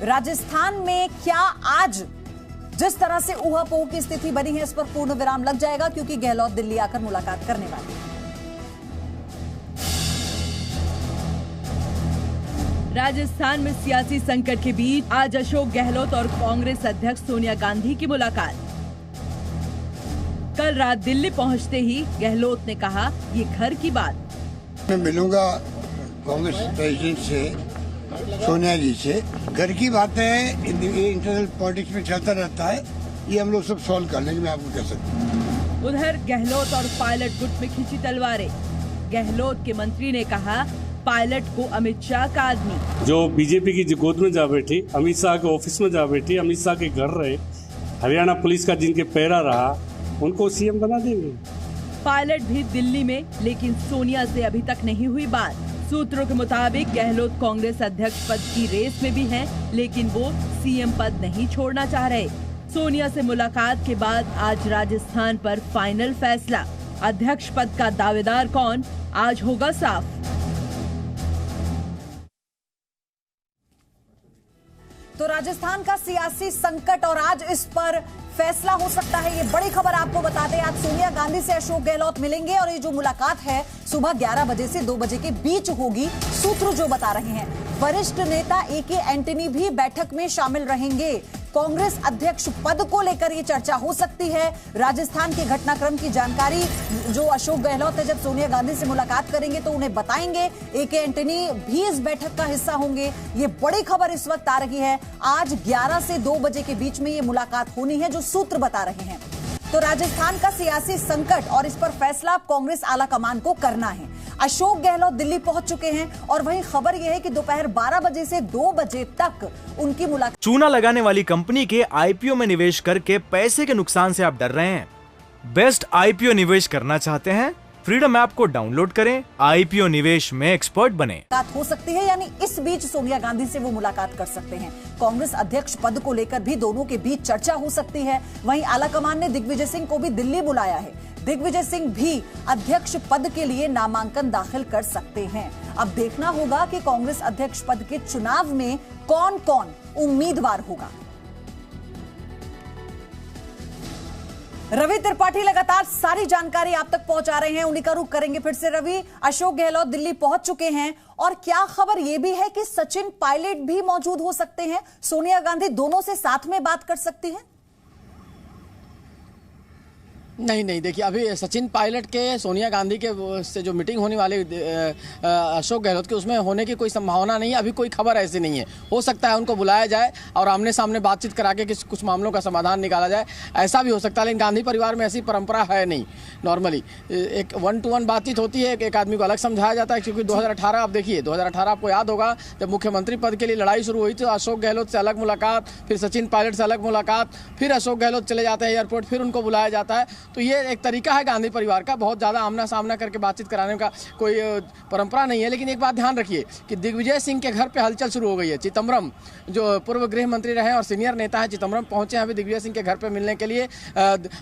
राजस्थान में क्या आज जिस तरह से ऊहापोह की स्थिति बनी है, इस पर पूर्ण विराम लग जाएगा, क्योंकि गहलोत दिल्ली आकर मुलाकात करने वाले हैं। राजस्थान में सियासी संकट के बीच आज अशोक गहलोत और कांग्रेस अध्यक्ष सोनिया गांधी की मुलाकात। कल रात दिल्ली पहुंचते ही गहलोत ने कहा, ये घर की बात। मैं मिलूंगा कांग्रेस प्रेसिडेंट से, सोनिया जी से। घर की बातें इंटरनल पॉलिटिक्स में चलता रहता है, ये हम लोग सब सॉल्व कर लेंगे, मैं आपको कह सकता हूँ। उधर गहलोत और पायलट गुट में खींची तलवारें। गहलोत के मंत्री ने कहा, पायलट को अमित शाह का आदमी। जो बीजेपी की गोद में जा बैठी, अमित शाह के ऑफिस में जा बैठी, अमित शाह के घर रहे, हरियाणा पुलिस का जिनके पैरा रहा, उनको सीएम बना देंगे। पायलट भी दिल्ली में, लेकिन सोनिया से अभी तक नहीं हुई बात। सूत्रों के मुताबिक गहलोत कांग्रेस अध्यक्ष पद की रेस में भी हैं, लेकिन वो सीएम पद नहीं छोड़ना चाह रहे। सोनिया से मुलाकात के बाद आज राजस्थान पर फाइनल फैसला। अध्यक्ष पद का दावेदार कौन, आज होगा साफ। तो राजस्थान का सियासी संकट और आज इस पर फैसला हो सकता है, ये बड़ी खबर आपको बता दें। आज सोनिया गांधी से अशोक गहलोत मिलेंगे और ये जो मुलाकात है सुबह 11 बजे से 2 बजे के बीच होगी, सूत्र जो बता रहे हैं। वरिष्ठ नेता ए.के. एंटनी भी बैठक में शामिल रहेंगे। कांग्रेस अध्यक्ष पद को लेकर ये चर्चा हो सकती है। राजस्थान के घटनाक्रम की जानकारी जो अशोक गहलोत है, जब सोनिया गांधी से मुलाकात करेंगे तो उन्हें बताएंगे। ए.के. एंटनी भी इस बैठक का हिस्सा होंगे। ये बड़ी खबर इस वक्त आ रही है। आज 11 से 2 बजे के बीच में ये मुलाकात होनी है, जो सूत्र बता रहे हैं। तो राजस्थान का सियासी संकट और इस पर फैसला कांग्रेस आला कमान को करना है। अशोक गहलोत दिल्ली पहुंच चुके हैं और वहीं खबर यह है कि दोपहर 12 बजे से 2 बजे तक उनकी मुलाकात। चूना लगाने वाली कंपनी के आईपीओ में निवेश करके पैसे के नुकसान से आप डर रहे हैं? बेस्ट आईपीओ निवेश करना चाहते हैं? फ्रीडम ऐप को डाउनलोड करें, आईपीओ निवेश में एक्सपर्ट बने। मुलाकात हो सकती है, यानी इस बीच सोनिया गांधी से वो मुलाकात कर सकते हैं। कांग्रेस अध्यक्ष पद को लेकर भी दोनों के बीच चर्चा हो सकती है। वहीं आलाकमान ने दिग्विजय सिंह को भी दिल्ली बुलाया है। दिग्विजय सिंह भी अध्यक्ष पद के लिए नामांकन दाखिल कर सकते हैं। अब देखना होगा कि कांग्रेस अध्यक्ष पद के चुनाव में कौन कौन उम्मीदवार होगा। रवि त्रिपाठी लगातार सारी जानकारी आप तक पहुंचा रहे हैं, उन्हीं का रुख करेंगे फिर से। रवि, अशोक गहलोत दिल्ली पहुंच चुके हैं और क्या खबर यह भी है कि सचिन पायलट भी मौजूद हो सकते हैं? सोनिया गांधी दोनों से साथ में बात कर सकती हैं? नहीं, देखिए अभी सचिन पायलट के सोनिया गांधी के से जो मीटिंग होने वाली अशोक गहलोत के, उसमें होने की कोई संभावना नहीं है। अभी कोई खबर ऐसी नहीं है। हो सकता है उनको बुलाया जाए और आमने सामने बातचीत करा के कुछ मामलों का समाधान निकाला जाए, ऐसा भी हो सकता है। लेकिन गांधी परिवार में ऐसी परंपरा है नहीं। नॉर्मली एक 1-to-1 बातचीत होती है, एक आदमी को अलग समझाया जाता है। क्योंकि 2018 आप देखिए, 2018 आपको याद होगा जब मुख्यमंत्री पद के लिए लड़ाई शुरू हुई थी, अशोक गहलोत से अलग मुलाकात, फिर सचिन पायलट से अलग मुलाकात, फिर अशोक गहलोत चले जाते हैं एयरपोर्ट, फिर उनको बुलाया जाता है। तो ये एक तरीका है गांधी परिवार का, बहुत ज़्यादा आमना सामना करके बातचीत कराने का कोई परंपरा नहीं है। लेकिन एक बात ध्यान रखिए कि दिग्विजय सिंह के घर पे हलचल शुरू हो गई है। चिदम्बरम जो पूर्व गृह मंत्री रहे और सीनियर नेता है, चिदम्बरम पहुंचे हैं अभी दिग्विजय सिंह के घर पे मिलने के लिए।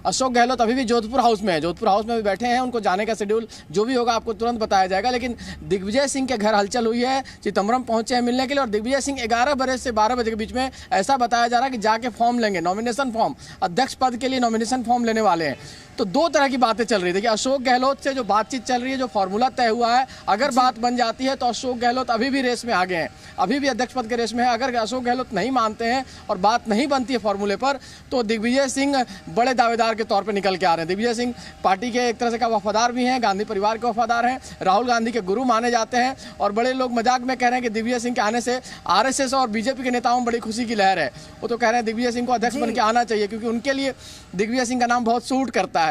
अशोक गहलोत अभी भी जोधपुर हाउस में है, जोधपुर हाउस में भी बैठे हैं। उनको जाने का शेड्यूल जो भी होगा आपको तुरंत बताया जाएगा। लेकिन दिग्विजय सिंह के घर हलचल हुई है, चिदम्बरम पहुंचे हैं मिलने के लिए। और दिग्विजय सिंह 11 बजे से 12 बजे के बीच में ऐसा बताया जा रहा है कि जाके फॉर्म लेंगे, नॉमिनेशन फॉर्म, अध्यक्ष पद के लिए नॉमिनेशन फॉर्म लेने वाले हैं। तो दो तरह की बातें चल रही थी कि अशोक गहलोत से जो बातचीत चल रही है, जो फॉर्मूला तय हुआ है, अगर बात बन जाती है तो अशोक गहलोत अभी भी रेस में आगे हैं, अभी भी अध्यक्ष पद के रेस में है। अगर अशोक गहलोत नहीं मानते हैं और बात नहीं बनती है फॉर्मूले पर, तो दिग्विजय सिंह बड़े दावेदार के तौर पर निकल के आ रहे हैं। दिग्विजय सिंह पार्टी के एक तरह से का वफादार भी हैं, गांधी परिवार के वफादार हैं, राहुल गांधी के गुरु माने जाते हैं। और बड़े लोग मजाक में कह रहे हैं कि दिग्विजय सिंह के आने से आरएसएस और बीजेपी के नेताओं में बड़ी खुशी की लहर है। वो तो कह रहे हैं दिग्विजय सिंह को अध्यक्ष बन के आना चाहिए, क्योंकि उनके लिए दिग्विजय सिंह का नाम बहुत सूट करता है।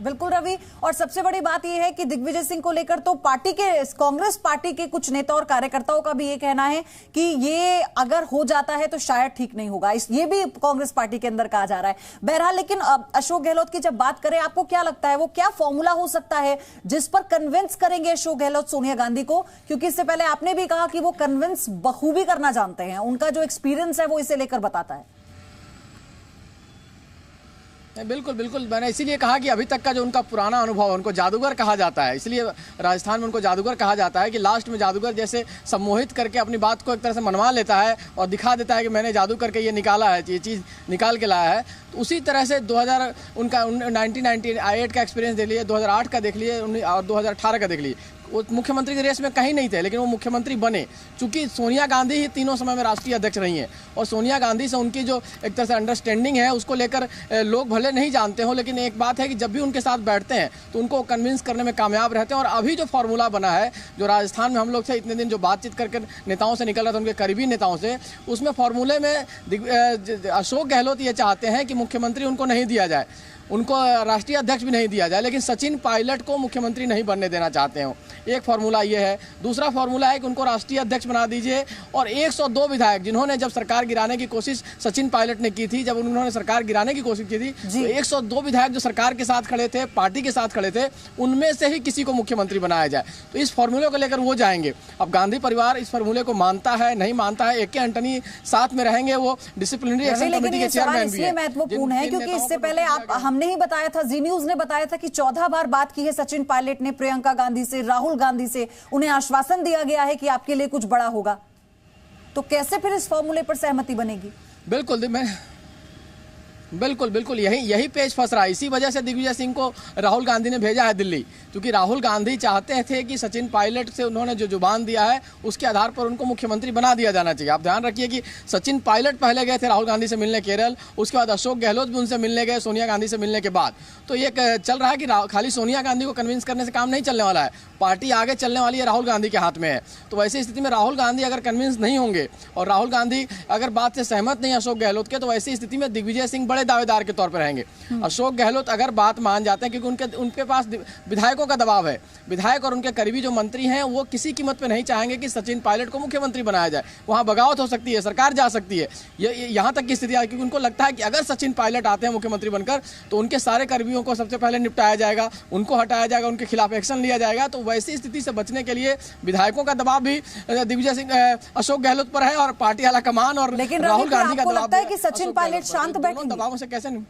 बिल्कुल रवि, और सबसे बड़ी बात यह है कि दिग्विजय सिंह को लेकर तो पार्टी के, कांग्रेस पार्टी के कुछ नेता और कार्यकर्ताओं का भी ये कहना है कि ये अगर हो जाता है तो शायद ठीक नहीं होगा। ये भी कांग्रेस पार्टी के अंदर कहा जा रहा है। बहरहाल, लेकिन अशोक गहलोत की जब बात करें, आपको क्या लगता है वो क्या फॉर्मूला हो सकता है जिस पर कन्विंस करेंगे अशोक गहलोत सोनिया गांधी को? क्योंकि इससे पहले आपने भी कहा कि वो कन्विंस बखूबी करना जानते हैं, उनका जो एक्सपीरियंस है वो इसे लेकर बताता है। बिल्कुल बिल्कुल, मैंने इसीलिए कहा कि अभी तक का जो उनका पुराना अनुभव है, उनको जादूगर कहा जाता है, इसलिए राजस्थान में उनको जादूगर कहा जाता है कि लास्ट में जादूगर जैसे सम्मोहित करके अपनी बात को एक तरह से मनवा लेता है और दिखा देता है कि मैंने जादू करके ये निकाला है, ये चीज़ निकाल के लाया है। तो उसी तरह से 1998 का एक्सपीरियंस देख लिए, 2008 का देख लिए और 2018 का देख लिए। वो मुख्यमंत्री की रेस में कहीं नहीं थे, लेकिन वो मुख्यमंत्री बने क्योंकि सोनिया गांधी ही तीनों समय में राष्ट्रीय अध्यक्ष रही हैं और सोनिया गांधी से उनकी जो एक तरह से अंडरस्टैंडिंग है उसको लेकर लोग भले नहीं जानते हो, लेकिन एक बात है कि जब भी उनके साथ बैठते हैं तो उनको कन्विंस करने में कामयाब रहते हैं। और अभी जो फार्मूला बना है, जो राजस्थान में हम लोग से इतने दिन जो बातचीत करके नेताओं से निकल रहा था, उनके करीबी नेताओं से, उसमें फार्मूले में अशोक गहलोत ये चाहते हैं कि मुख्यमंत्री उनको नहीं दिया जाए, उनको राष्ट्रीय अध्यक्ष भी नहीं दिया जाए, लेकिन सचिन पायलट को मुख्यमंत्री नहीं बनने देना चाहते हैं। एक फार्मूला ये है। दूसरा फार्मूला है कि उनको राष्ट्रीय अध्यक्ष बना दीजिए और 102 विधायक जिन्होंने जब सरकार गिराने की कोशिश सचिन पायलट ने की थी, जब उन्होंने सरकार गिराने की कोशिश की थी, तो 102 विधायक जो सरकार के साथ खड़े थे, पार्टी के साथ खड़े थे, उनमें से ही किसी को मुख्यमंत्री बनाया जाए। तो इस फार्मूले को लेकर वो जाएंगे। अब गांधी परिवार इस फार्मूले को मानता है नहीं मानता है, एक के एंटनी साथ में रहेंगे, वो डिसिप्लिनरी एक्शन कमेटी के चेयरमैन भी हैं। महत्वपूर्ण है क्योंकि इससे पहले हमने ही बताया था, जी न्यूज ने बताया था कि 14 बार बात की है सचिन पायलट ने प्रियंका गांधी से, राहुल गांधी से, उन्हें आश्वासन दिया गया है कि आपके लिए कुछ बड़ा होगा। तो कैसे फिर इस फॉर्मूले पर सहमति बनेगी? बिल्कुल यही पेज फंस रहा है। इसी वजह से दिग्विजय सिंह को राहुल गांधी ने भेजा है दिल्ली, क्योंकि राहुल गांधी चाहते थे कि सचिन पायलट से उन्होंने जो जुबान दिया है उसके आधार पर उनको मुख्यमंत्री बना दिया जाना चाहिए। आप ध्यान रखिए कि सचिन पायलट पहले गए थे राहुल गांधी से मिलने केरल, उसके बाद अशोक गहलोत भी उनसे मिलने गए सोनिया गांधी से मिलने के बाद। तो ये चल रहा है कि खाली सोनिया गांधी को कन्विंस करने से काम नहीं चलने वाला है, पार्टी आगे चलने वाली है राहुल गांधी के हाथ में है। तो वैसी स्थिति में राहुल गांधी अगर कन्विंस नहीं होंगे और राहुल गांधी अगर बात से सहमत नहीं अशोक गहलोत के, तो वैसी स्थिति में दिग्विजय सिंह बड़े दावेदार के तौर पर रहेंगे। अशोक गहलोत अगर बात मान जाते हैं, क्योंकि उनके पास विधायकों का दबाव है, विधायक और उनके करीबी जो मंत्री हैं वो किसी कीमत पे नहीं चाहेंगे कि सचिन पायलट को मुख्यमंत्री बनाया जाए। वहां बगावत हो सकती है, सरकार जा सकती है, यहां तक की स्थिति है, क्योंकि उनको लगता है कि अगर सचिन पायलट आते हैं मुख्यमंत्री बनकर तो उनके सारे कर्मियों को सबसे पहले निपटाया जाएगा, उनको हटाया जाएगा, उनके खिलाफ एक्शन लिया जाएगा। तो वैसी स्थिति से बचने के लिए विधायकों का दबाव भी दिग्विजय सिंह अशोक गहलोत पर है और पार्टी आला कमान और राहुल गांधी का दबाव है कि सचिन पायलट शांत बैठेंगे। दबावों से कैसे नहीं?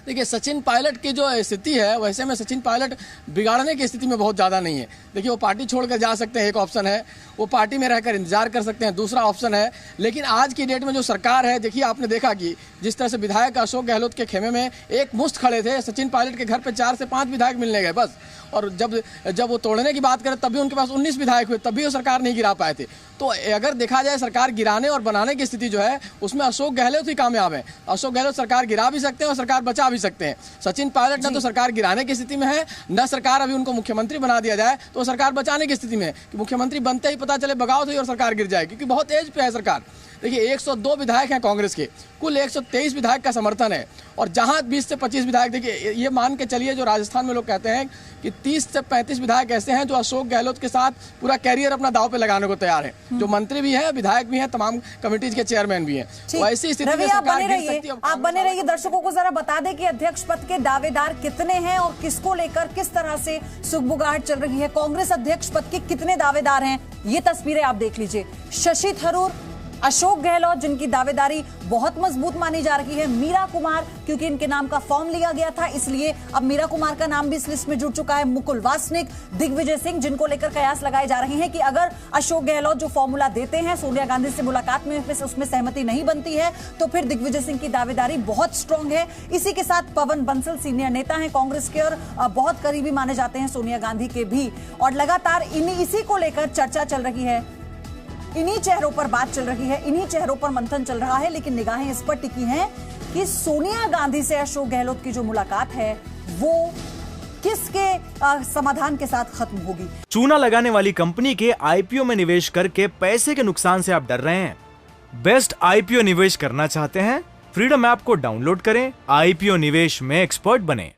देखिए, सचिन पायलट की जो स्थिति है, वैसे में सचिन पायलट बिगाड़ने की स्थिति में बहुत ज़्यादा नहीं है। देखिए, वो पार्टी छोड़कर जा सकते हैं, एक ऑप्शन है, वो पार्टी में रहकर इंतजार कर सकते हैं, दूसरा ऑप्शन है। लेकिन आज की डेट में जो सरकार है, देखिए आपने देखा कि जिस तरह से विधायक अशोक गहलोत के खेमे में एक मुश्त खड़े थे, सचिन पायलट के घर पे 4 से 5 विधायक मिलने गए बस। और जब वो तोड़ने की बात करें तब भी उनके पास 19 विधायक हुए, तब भी वो सरकार नहीं गिरा पाए थे। तो अगर देखा जाए सरकार गिराने और बनाने की स्थिति जो है उसमें अशोक गहलोत ही कामयाब है। अशोक गहलोत सरकार गिरा भी सकते हैं और सरकार बचा भी सकते हैं। सचिन पायलट न तो सरकार गिराने की स्थिति में है, न सरकार अभी उनको मुख्यमंत्री बना दिया जाए तो सरकार बचाने की स्थिति में है कि मुख्यमंत्री बनते ही पता चले बगावत हुई और सरकार गिर जाए, क्योंकि बहुत एज पे है सरकार। देखिए, 102 विधायक हैं कांग्रेस के, कुल 123 विधायक का समर्थन है और जहां 20 से 25 विधायक, देखिए ये मान के चलिए जो राजस्थान में लोग कहते हैं कि 30 से 35 विधायक ऐसे हैं जो अशोक गहलोत के साथ पूरा कैरियर अपना दांव पे लगाने को तैयार है, जो मंत्री भी हैं, विधायक भी हैं, तमाम कमिटीज के चेयरमैन भी हैं। तो ऐसी स्थिति में सरकार गिर सकती है। आप बने रहिए, दर्शकों को जरा बता दें कि अध्यक्ष पद के दावेदार कितने हैं और किसको लेकर किस तरह से सुगबुगाहट चल रही है। कांग्रेस अध्यक्ष पद के कितने दावेदार हैं, ये तस्वीरें आप देख लीजिए। शशि थरूर, अशोक गहलोत जिनकी दावेदारी बहुत मजबूत मानी जा रही है, मीरा कुमार क्योंकि इनके नाम का फॉर्म लिया गया था इसलिए अब मीरा कुमार का नाम भी इस लिस्ट में जुड़ चुका है, मुकुल वासनिक, दिग्विजय सिंह, जिनको लेकर कयास लगाए जा रहे हैं कि अगर अशोक गहलोत जो फॉर्मूला देते हैं, सोनिया गांधी से मुलाकात में उसमें सहमति नहीं बनती है तो फिर दिग्विजय सिंह की दावेदारी बहुत स्ट्रांग है। इसी के साथ पवन बंसल सीनियर नेता हैं कांग्रेस के और बहुत करीबी माने जाते हैं सोनिया गांधी के भी, और लगातार इसी को लेकर चर्चा चल रही है, इन्हीं चेहरों पर बात चल रही है, इन्हीं चेहरों पर मंथन चल रहा है। लेकिन निगाहें इस पर टिकी हैं कि सोनिया गांधी से अशोक गहलोत की जो मुलाकात है वो किसके समाधान के साथ खत्म होगी। चूना लगाने वाली कंपनी के आईपीओ में निवेश करके पैसे के नुकसान से आप डर रहे हैं? बेस्ट आईपीओ निवेश करना चाहते हैं? फ्रीडम ऐप को डाउनलोड करें, आईपीओ निवेश में एक्सपर्ट बने।